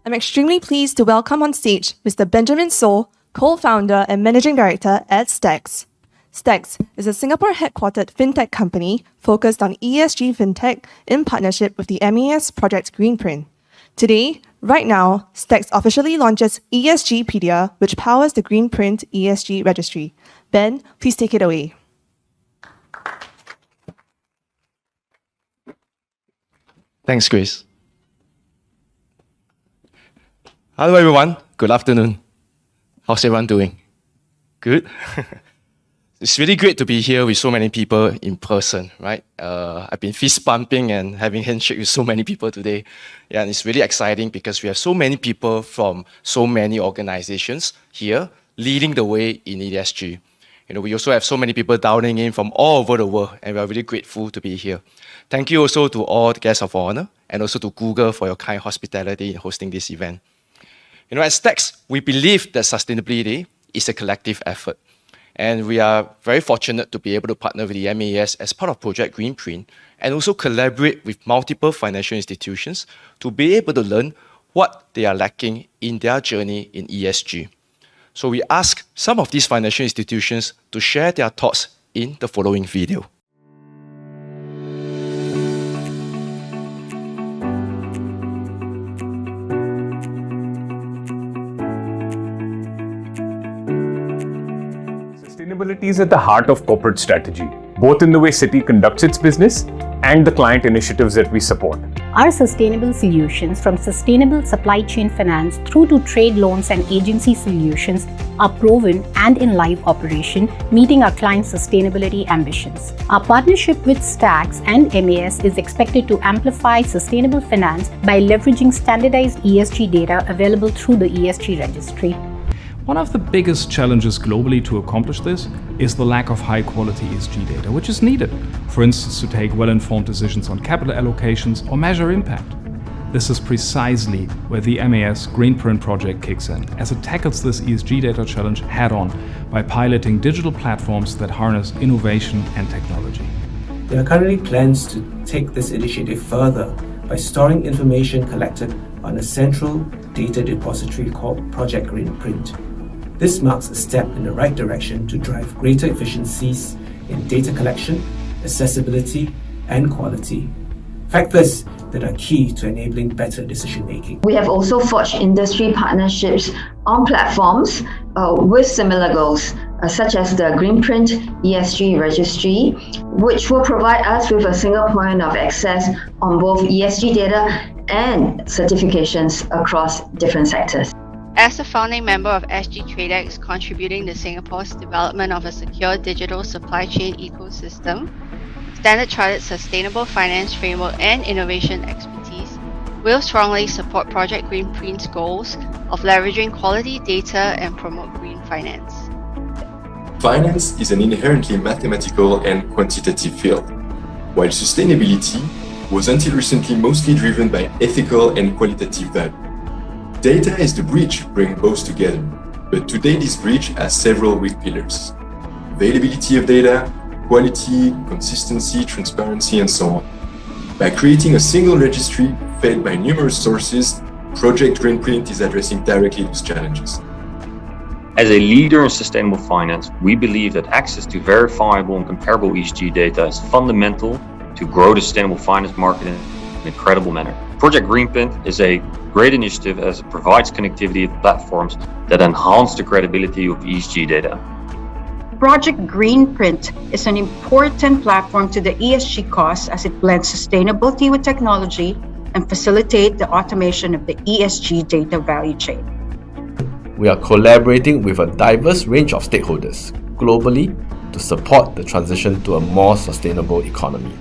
I'm extremely pleased to welcome on stage Mr. Benjamin So, co-founder and managing director at Stax. Stax is a Singapore-headquartered fintech company focused on ESG fintech in partnership with the MES Project Greenprint. Today, right now, Stax officially launches ESGpedia, which powers the Greenprint ESG Registry. Ben, please take it away. Thanks, Grace. Hello, everyone. Good afternoon. How's everyone doing? Good? It's really great to be here with so many people in person, right? I've been fist bumping and having handshake with so many people today. Yeah, and it's really exciting because we have so many people from so many organizations here leading the way in ESG. We also have so many people dialing in from all over the world, and we are really grateful to be here. Thank you also to all the guests of honor, and also to Google for your kind hospitality in hosting this event. At Stax, we believe that sustainability is a collective effort. And we are very fortunate to be able to partner with the MES as part of Project Greenprint and also collaborate with multiple financial institutions to be able to learn what they are lacking in their journey in ESG. So we ask some of these financial institutions to share their thoughts in the following video. Sustainability is at the heart of corporate strategy, both in the way Citi conducts its business and the client initiatives that we support. Our sustainable solutions, from sustainable supply chain finance through to trade loans and agency solutions, are proven and in live operation, meeting our clients' sustainability ambitions. Our partnership with Stax and MES is expected to amplify sustainable finance by leveraging standardized ESG data available through the ESG Registry. One of the biggest challenges globally to accomplish this is the lack of high-quality ESG data, which is needed, for instance, to take well-informed decisions on capital allocations or measure impact. This is precisely where the MES Greenprint project kicks in, as it tackles this ESG data challenge head-on by piloting digital platforms that harness innovation and technology. There are currently plans to take this initiative further by storing information collected on a central data depository called Project Greenprint. This marks a step in the right direction to drive greater efficiencies in data collection, accessibility, and quality, factors that are key to enabling better decision-making. We have also forged industry partnerships on platforms with similar goals, such as the Greenprint ESG Registry, which will provide us with a single point of access on both ESG data and certifications across different sectors. As a founding member of SG TradeX, contributing to Singapore's development of a secure digital supply chain ecosystem, Standard Chartered's sustainable finance framework and innovation expertise will strongly support Project Greenprint's goals of leveraging quality data and promote green finance. Finance is an inherently mathematical and quantitative field, while sustainability was until recently mostly driven by ethical and qualitative value. Data is the bridge bringing both together, but today this bridge has several weak pillars: availability of data, quality, consistency, transparency, and so on. By creating a single registry fed by numerous sources, Project Greenprint is addressing directly those challenges. As a leader in sustainable finance, we believe that access to verifiable and comparable ESG data is fundamental to grow the sustainable finance market in an incredible manner. Project Greenprint is a great initiative as it provides connectivity to platforms that enhance the credibility of ESG data. Project Greenprint is an important platform to the ESG cause as it blends sustainability with technology and facilitate the automation of the ESG data value chain. We are collaborating with a diverse range of stakeholders globally to support the transition to a more sustainable economy,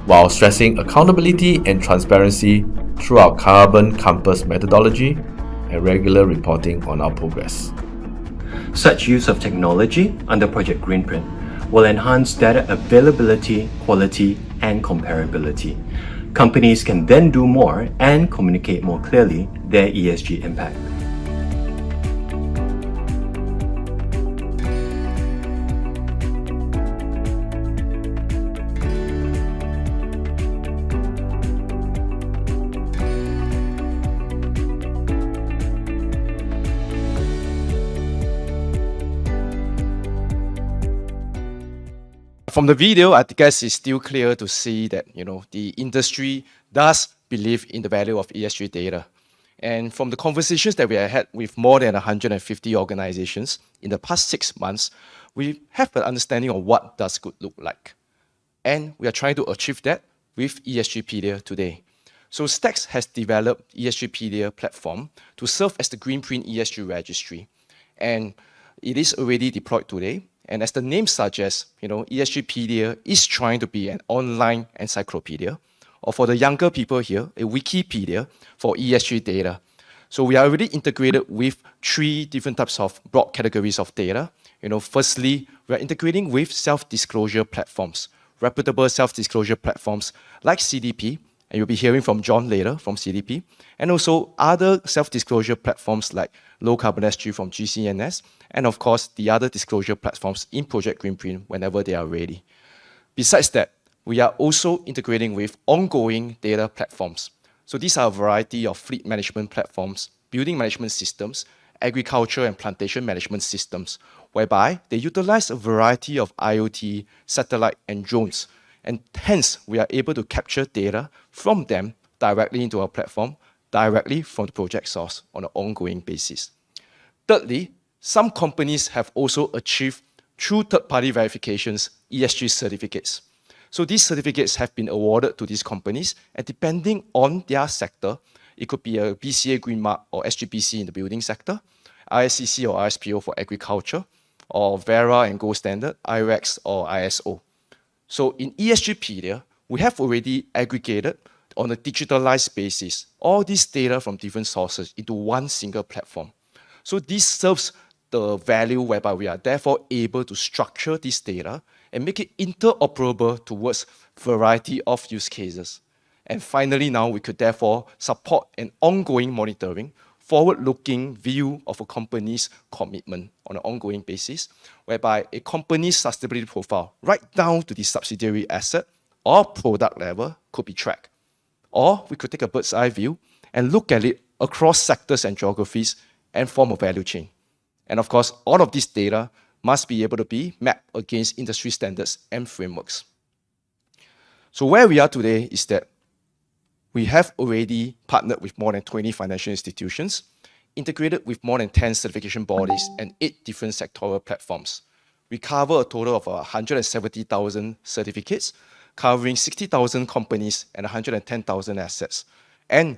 while stressing accountability and transparency through our Carbon Compass methodology and regular reporting on our progress. Such use of technology under Project Greenprint will enhance data availability, quality, and comparability. Companies can then do more and communicate more clearly their ESG impact. from the video, I guess it's still clear to see that the industry does believe in the value of ESG data. And from the conversations that we have had with more than 150 organizations in the past 6 months, we have an understanding of what does good look like. And we are trying to achieve that with ESGpedia today. So Stax has developed ESGpedia platform to serve as the Greenprint ESG Registry. And it is already deployed today. And as the name suggests, ESGpedia is trying to be an online encyclopedia, or for the younger people here, a Wikipedia for ESG data. So we are already integrated with 3 different types of broad categories of data. Firstly, we are integrating with self-disclosure platforms, reputable self-disclosure platforms like CDP, and you'll be hearing from John later from CDP, and also other self-disclosure platforms like Low Carbon SG from GCNS, and of course, the other disclosure platforms in Project Greenprint whenever they are ready. Besides that, we are also integrating with ongoing data platforms. So these are a variety of fleet management platforms, building management systems, agriculture and plantation management systems, whereby they utilize a variety of IoT, satellite, and drones. And hence, we are able to capture data from them directly into our platform, directly from the project source on an ongoing basis. Thirdly, some companies have also achieved, through third-party verifications, ESG certificates. So these certificates have been awarded to these companies, and depending on their sector, it could be a BCA Green Mark or SGBC in the building sector, ISCC or ISPO for agriculture, or Vera and Gold Standard, IREX or ISO. So in ESGpedia, we have already aggregated on a digitalized basis all this data from different sources into one single platform. So this serves the value whereby we are therefore able to structure this data and make it interoperable towards variety of use cases. And finally, now we could therefore support an ongoing monitoring, forward-looking view of a company's commitment on an ongoing basis, whereby a company's sustainability profile, right down to the subsidiary asset or product level, could be tracked. Or we could take a bird's eye view and look at it across sectors and geographies and form a value chain. And of course, all of this data must be able to be mapped against industry standards and frameworks. So where we are today is that we have already partnered with more than 20 financial institutions, integrated with more than 10 certification bodies and 8 different sectoral platforms. We cover a total of 170,000 certificates, covering 60,000 companies and 110,000 assets. And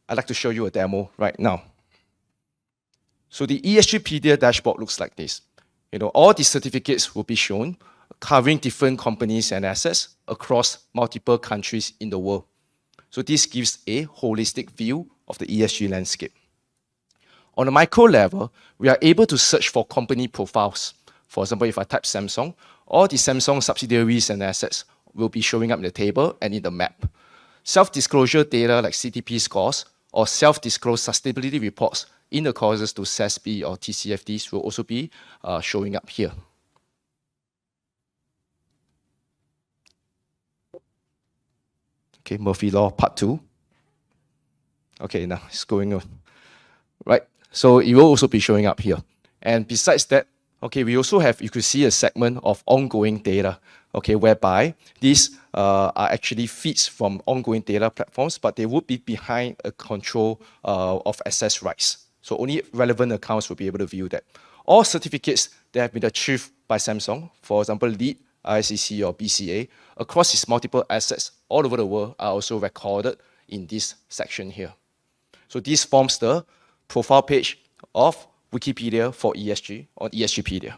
I'd like to show you a demo right now. So the ESGpedia dashboard looks like this. All these certificates will be shown, covering different companies and assets across multiple countries in the world. So this gives a holistic view of the ESG landscape. On a micro level, we are able to search for company profiles. For example, if I type Samsung, all the Samsung subsidiaries and assets will be showing up in the table and in the map. Self-disclosure data like CTP scores or self-disclosed sustainability reports in the courses to SASB or TCFDs will also be showing up here. Okay, Murphy Law Part 2. Okay, now it's going on. Right, so it will also be showing up here. And besides that, okay, we also have, you could see a segment of ongoing data, okay, whereby these are actually feeds from ongoing data platforms, but they would be behind a control of access rights. So only relevant accounts will be able to view that. All certificates that have been achieved by Samsung, for example, LEED, ISCC or BCA, across its multiple assets all over the world are also recorded in this section here. So this forms the profile page of Wikipedia for ESG on ESGpedia.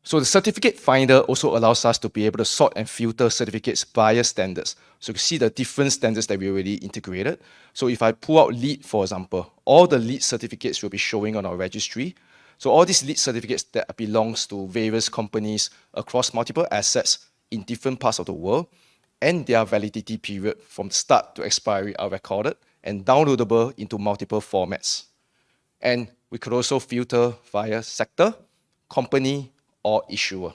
So the certificate finder also allows us to be able to sort and filter certificates via standards. So you can see the different standards that we already integrated. So if I pull out LEED, for example, all the LEED certificates will be showing on our registry. So all these LEED certificates that belongs to various companies across multiple assets in different parts of the world, and their validity period from start to expiry are recorded and downloadable into multiple formats. And we could also filter via sector, company, or issuer.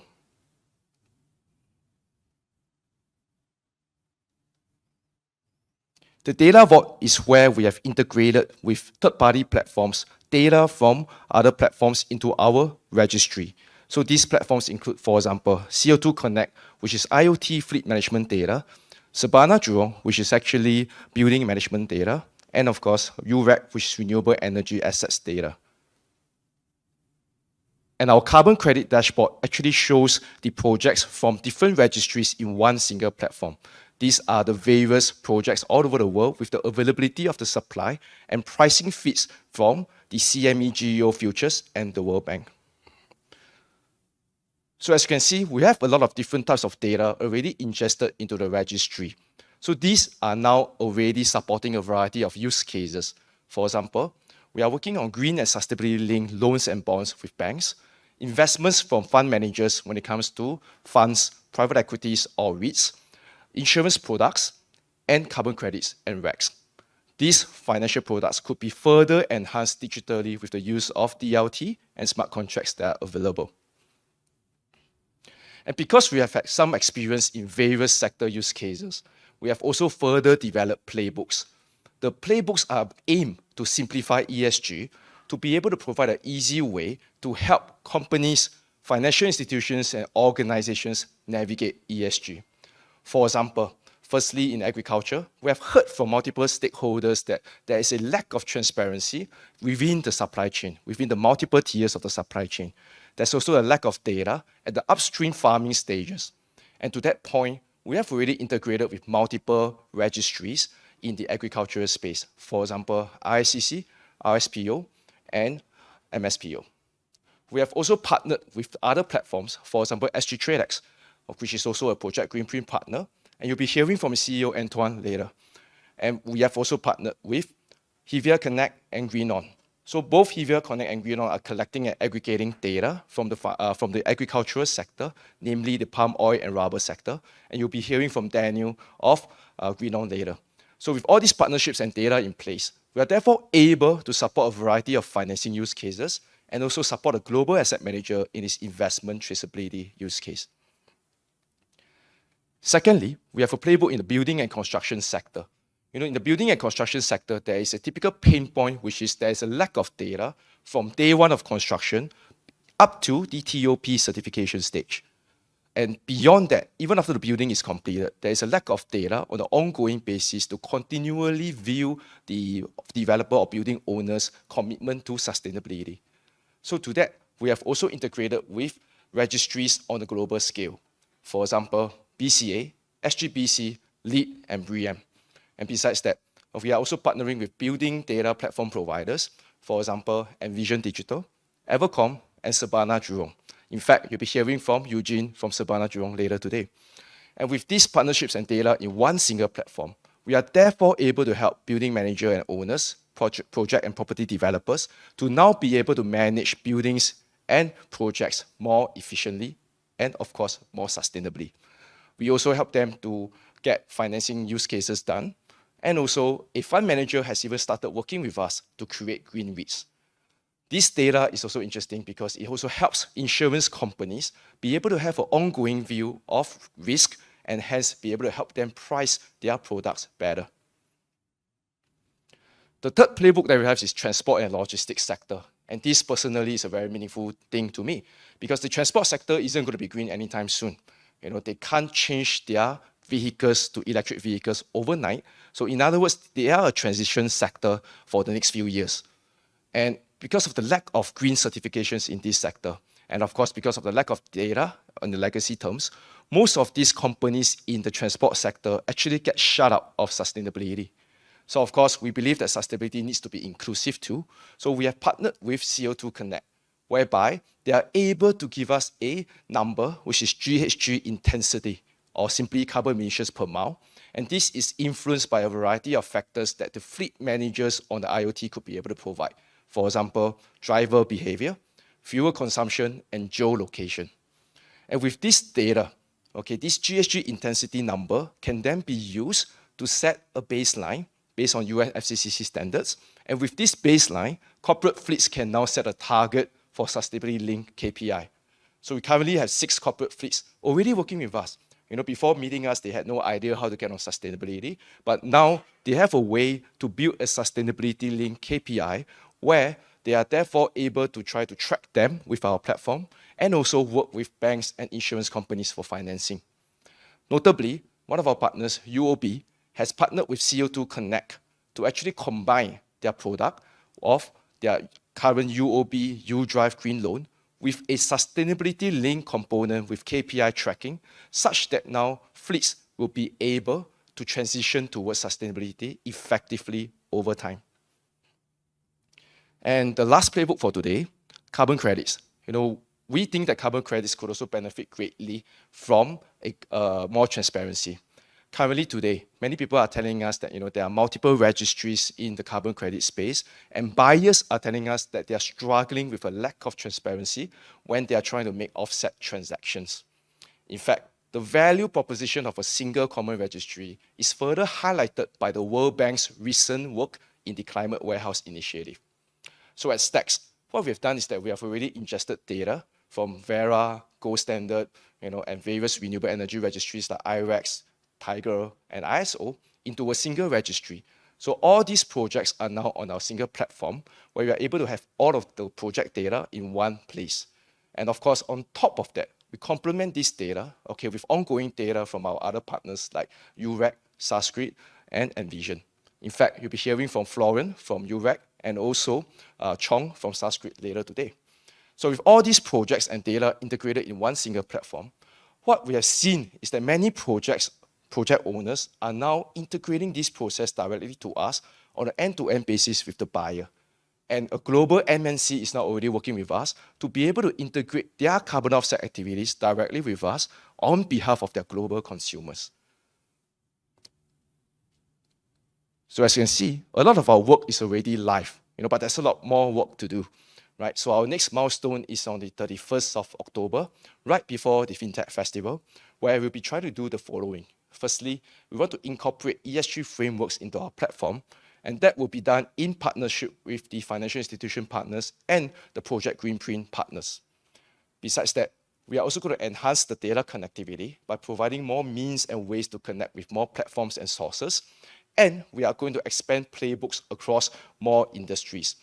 The data vault is where we have integrated with third-party platforms data from other platforms into our registry. So these platforms include, for example, CO2 Connect, which is IoT fleet management data, Sabana Jurong, which is actually building management data, and of course, UREC, which is renewable energy assets data. And our carbon credit dashboard actually shows the projects from different registries in one single platform. These are the various projects all over the world with the availability of the supply and pricing feeds from the CME GEO futures and the World Bank. So as you can see, we have a lot of different types of data already ingested into the registry. So these are now already supporting a variety of use cases. For example, we are working on green and sustainability linked loans and bonds with banks, investments from fund managers when it comes to funds, private equities or REITs, insurance products, and carbon credits and RECs. These financial products could be further enhanced digitally with the use of DLT and smart contracts that are available. And because we have had some experience in various sector use cases, we have also further developed playbooks. The playbooks are aimed to simplify ESG to be able to provide an easy way to help companies, financial institutions, and organizations navigate ESG. For example, firstly, in agriculture, we have heard from multiple stakeholders that there is a lack of transparency within the supply chain, within the multiple tiers of the supply chain. There's also a lack of data at the upstream farming stages. And to that point, we have already integrated with multiple registries in the agricultural space. For example, ISCC, RSPO, and MSPO. We have also partnered with other platforms, for example, ESG TradeX, which is also a Project Greenprint partner, and you'll be hearing from CEO Antoine later. And we have also partnered with Hevia Connect and Greenon. So both Hevia Connect and Greenon are collecting and aggregating data from the agricultural sector, namely the palm oil and rubber sector, and you'll be hearing from Daniel of Greenon later. So with all these partnerships and data in place, we are therefore able to support a variety of financing use cases and also support a global asset manager in its investment traceability use case. Secondly, we have a playbook in the building and construction sector. In the building and construction sector, there is a typical pain point, which is there is a lack of data from day one of construction up to the TOP certification stage. And beyond that, even after the building is completed, there is a lack of data on an ongoing basis to continually view the developer or building owner's commitment to sustainability. So to that, we have also integrated with registries on a global scale. For example, BCA, SGBC, LEED, and BREEAM. And besides that, we are also partnering with building data platform providers, for example, Envision Digital, Evercom, and Sabana Jurong. In fact, you'll be hearing from Eugene from Sabana Jurong later today. And with these partnerships and data in one single platform, we are therefore able to help building manager and owners, project and property developers to now be able to manage buildings and projects more efficiently and, of course, more sustainably. We also help them to get financing use cases done. And also, a fund manager has even started working with us to create green REITs. This data is also interesting because it also helps insurance companies be able to have an ongoing view of risk and hence be able to help them price their products better. The third playbook that we have is transport and logistics sector. And this personally is a very meaningful thing to me because the transport sector isn't going to be green anytime soon. They can't change their vehicles to electric vehicles overnight. So in other words, they are a transition sector for the next few years. And because of the lack of green certifications in this sector, and of course, because of the lack of data on the legacy terms, most of these companies in the transport sector actually get shut out of sustainability. So of course, we believe that sustainability needs to be inclusive too. So we have partnered with CO2 Connect, whereby they are able to give us a number, which is GHG intensity, or simply carbon emissions per mile. And this is influenced by a variety of factors that the fleet managers on the IoT could be able to provide. For example, driver behavior, fuel consumption, and geolocation. And with this data, this GHG intensity number can then be used to set a baseline based on UN FCCC standards. And with this baseline, corporate fleets can now set a target for sustainability-linked KPI. So we currently have 6 corporate fleets already working with us. Before meeting us, they had no idea how to get on sustainability, but now they have a way to build a sustainability-linked KPI where They are therefore able to try to track them with our platform and also work with banks and insurance companies for financing. Notably, one of our partners, UOB, has partnered with CO2 Connect to actually combine their product of their current UOB U-Drive Green Loan with a sustainability-linked component with KPI tracking, such that now fleets will be able to transition towards sustainability effectively over time. And the last playbook for today, carbon credits. We think that carbon credits could also benefit greatly from more transparency. Currently today, many people are telling us that there are multiple registries in the carbon credit space, and buyers are telling us that they are struggling with a lack of transparency when they are trying to make offset transactions. In fact, the value proposition of a single common registry is further highlighted by the World Bank's recent work in the Climate Warehouse Initiative. So at Stax, what we've done is that we have already ingested data from Verra, Gold Standard, and various renewable energy registries like IREX, Tiger, and ISO into a single registry. So all these projects are now on our single platform where we are able to have all of the project data in one place. And of course, on top of that, we complement this data, with ongoing data from our other partners like UREC, Suscrit, and Envision. In fact, you'll be hearing from Florian from UREC and also Chong from Suscrit later today. So with all these projects and data integrated in one single platform, what we have seen is that many project owners are now integrating this process directly to us on an end-to-end basis with the buyer. And a global MNC is now already working with us to be able to integrate their carbon offset activities directly with us on behalf of their global consumers. So as you can see, a lot of our work is already live, but there's a lot more work to do, right? So our next milestone is on the 31st of October, right before the FinTech Festival, where we'll be trying to do the following. Firstly, we want to incorporate ESG frameworks into our platform, and that will be done in partnership with the financial institution partners and the Project Greenprint partners. Besides that, we are also going to enhance the data connectivity by providing more means and ways to connect with more platforms and sources, and we are going to expand playbooks across more industries.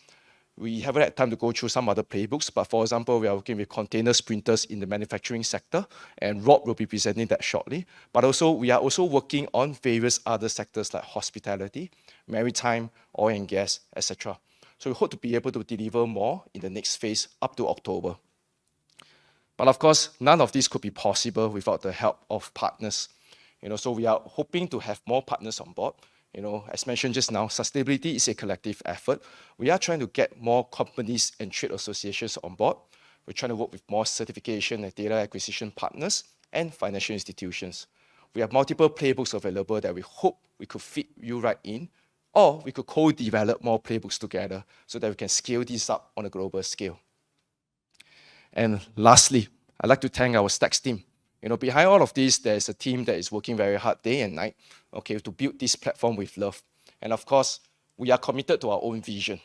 We haven't had time to go through some other playbooks, but for example, we are working with container sprinters in the manufacturing sector, and Rob will be presenting that shortly. But also, we are also working on various other sectors like hospitality, maritime, oil and gas, etc. So we hope to be able to deliver more in the next phase up to October. But of course, none of this could be possible without the help of partners. So we are hoping to have more partners on board. As mentioned just now, sustainability is a collective effort. We are trying to get more companies and trade associations on board. We're trying to work with more certification and data acquisition partners and financial institutions. We have multiple playbooks available that we hope we could fit you right in, or we could co-develop more playbooks together so that we can scale this up on a global scale. And lastly, I'd like to thank our Stax team. Behind all of this, there's a team that is working very hard day and night, to build this platform with love. And of course, we are committed to our own vision.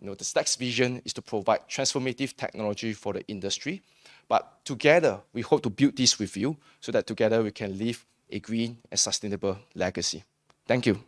The Stax vision is to provide transformative technology for the industry. But together, we hope to build this with you so that together we can leave a green and sustainable legacy. Thank you.